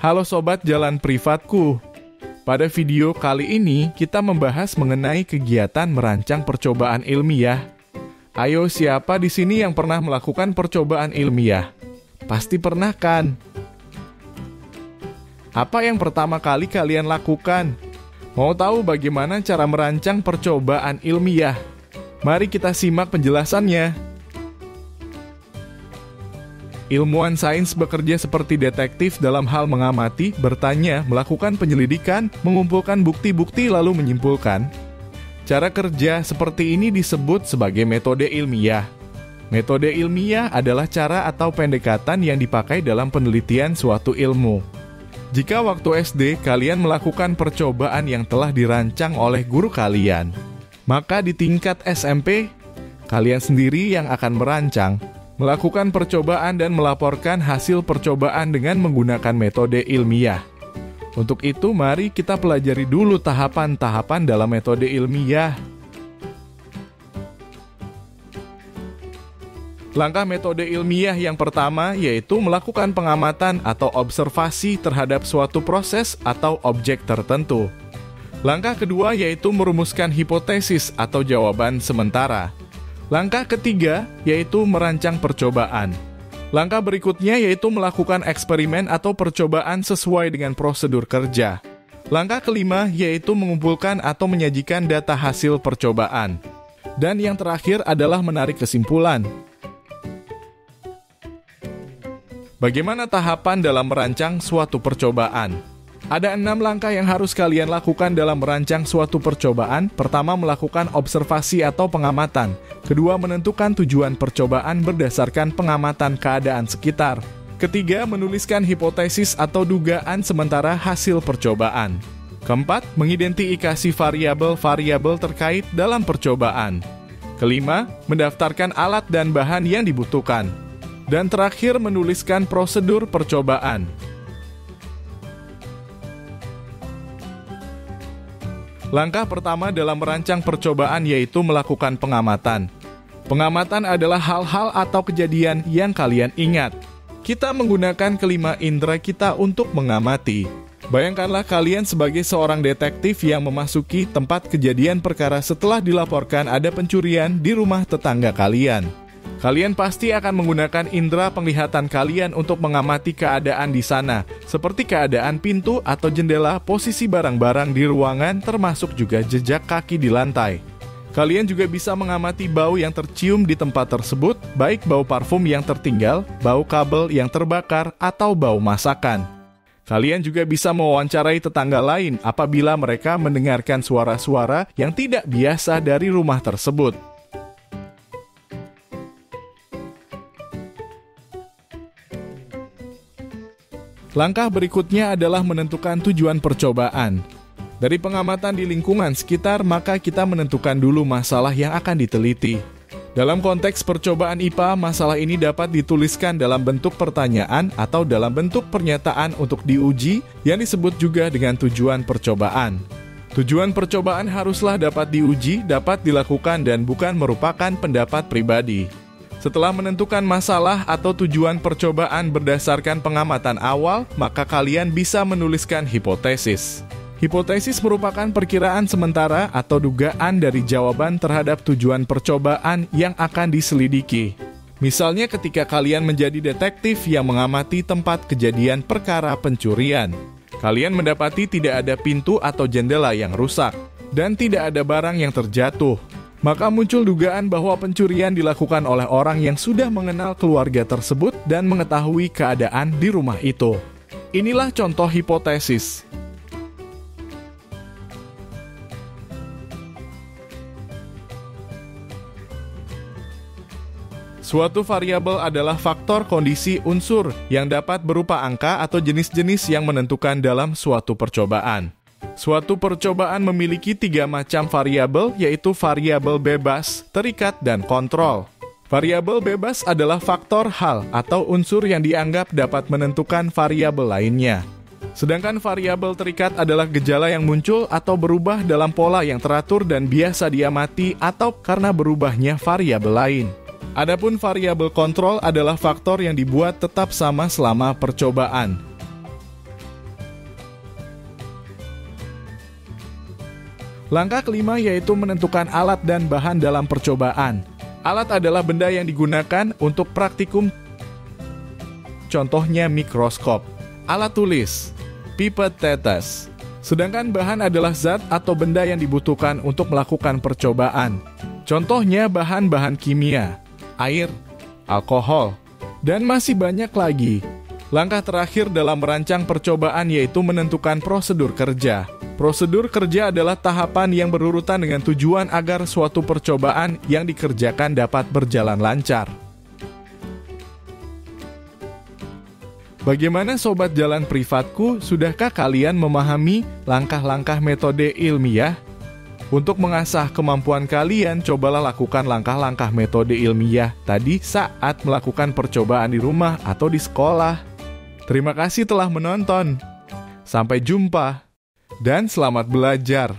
Halo Sobat Jalan Privatku. Pada video kali ini kita membahas mengenai kegiatan merancang percobaan ilmiah. Ayo, siapa di sini yang pernah melakukan percobaan ilmiah? Pasti pernah kan? Apa yang pertama kali kalian lakukan? Mau tahu bagaimana cara merancang percobaan ilmiah? Mari kita simak penjelasannya. Ilmuwan sains bekerja seperti detektif dalam hal mengamati, bertanya, melakukan penyelidikan, mengumpulkan bukti-bukti lalu menyimpulkan. Cara kerja seperti ini disebut sebagai metode ilmiah. Metode ilmiah adalah cara atau pendekatan yang dipakai dalam penelitian suatu ilmu. Jika waktu SD kalian melakukan percobaan yang telah dirancang oleh guru kalian, maka di tingkat SMP, kalian sendiri yang akan merancang, melakukan percobaan dan melaporkan hasil percobaan dengan menggunakan metode ilmiah. Untuk itu, mari kita pelajari dulu tahapan-tahapan dalam metode ilmiah. Langkah metode ilmiah yang pertama yaitu melakukan pengamatan atau observasi terhadap suatu proses atau objek tertentu. Langkah kedua yaitu merumuskan hipotesis atau jawaban sementara. Langkah ketiga yaitu merancang percobaan. Langkah berikutnya yaitu melakukan eksperimen atau percobaan sesuai dengan prosedur kerja. Langkah kelima yaitu mengumpulkan atau menyajikan data hasil percobaan. Dan yang terakhir adalah menarik kesimpulan. Bagaimana tahapan dalam merancang suatu percobaan? Ada 6 langkah yang harus kalian lakukan dalam merancang suatu percobaan. Pertama, melakukan observasi atau pengamatan. Kedua, menentukan tujuan percobaan berdasarkan pengamatan keadaan sekitar. Ketiga, menuliskan hipotesis atau dugaan sementara hasil percobaan. Keempat, mengidentifikasi variabel-variabel terkait dalam percobaan. Kelima, mendaftarkan alat dan bahan yang dibutuhkan. Dan terakhir, menuliskan prosedur percobaan. Langkah pertama dalam merancang percobaan yaitu melakukan pengamatan. Pengamatan adalah hal-hal atau kejadian yang kalian ingat. Kita menggunakan kelima indera kita untuk mengamati. Bayangkanlah kalian sebagai seorang detektif yang memasuki tempat kejadian perkara setelah dilaporkan ada pencurian di rumah tetangga kalian. Kalian pasti akan menggunakan indera penglihatan kalian untuk mengamati keadaan di sana, seperti keadaan pintu atau jendela, posisi barang-barang di ruangan, termasuk juga jejak kaki di lantai. Kalian juga bisa mengamati bau yang tercium di tempat tersebut, baik bau parfum yang tertinggal, bau kabel yang terbakar, atau bau masakan. Kalian juga bisa mewawancarai tetangga lain apabila mereka mendengarkan suara-suara yang tidak biasa dari rumah tersebut. Langkah berikutnya adalah menentukan tujuan percobaan. Dari pengamatan di lingkungan sekitar, maka kita menentukan dulu masalah yang akan diteliti. Dalam konteks percobaan IPA, masalah ini dapat dituliskan dalam bentuk pertanyaan atau dalam bentuk pernyataan untuk diuji, yang disebut juga dengan tujuan percobaan. Tujuan percobaan haruslah dapat diuji, dapat dilakukan, dan bukan merupakan pendapat pribadi. Setelah menentukan masalah atau tujuan percobaan berdasarkan pengamatan awal, maka kalian bisa menuliskan hipotesis. Hipotesis merupakan perkiraan sementara atau dugaan dari jawaban terhadap tujuan percobaan yang akan diselidiki. Misalnya ketika kalian menjadi detektif yang mengamati tempat kejadian perkara pencurian. Kalian mendapati tidak ada pintu atau jendela yang rusak, dan tidak ada barang yang terjatuh. Maka muncul dugaan bahwa pencurian dilakukan oleh orang yang sudah mengenal keluarga tersebut dan mengetahui keadaan di rumah itu. Inilah contoh hipotesis. Suatu variabel adalah faktor, kondisi, unsur yang dapat berupa angka atau jenis-jenis yang menentukan dalam suatu percobaan. Suatu percobaan memiliki 3 macam variabel, yaitu variabel bebas, terikat, dan kontrol. Variabel bebas adalah faktor, hal, atau unsur yang dianggap dapat menentukan variabel lainnya. Sedangkan variabel terikat adalah gejala yang muncul atau berubah dalam pola yang teratur dan biasa diamati atau karena berubahnya variabel lain. Adapun variabel kontrol adalah faktor yang dibuat tetap sama selama percobaan. Langkah kelima yaitu menentukan alat dan bahan dalam percobaan. Alat adalah benda yang digunakan untuk praktikum, contohnya mikroskop, alat tulis, pipet tetes. Sedangkan bahan adalah zat atau benda yang dibutuhkan untuk melakukan percobaan. Contohnya bahan-bahan kimia, air, alkohol, dan masih banyak lagi. Langkah terakhir dalam merancang percobaan yaitu menentukan prosedur kerja. Prosedur kerja adalah tahapan yang berurutan dengan tujuan agar suatu percobaan yang dikerjakan dapat berjalan lancar. Bagaimana sobat jalan privatku, sudahkah kalian memahami langkah-langkah metode ilmiah? Untuk mengasah kemampuan kalian, cobalah lakukan langkah-langkah metode ilmiah tadi saat melakukan percobaan di rumah atau di sekolah. Terima kasih telah menonton. Sampai jumpa dan selamat belajar.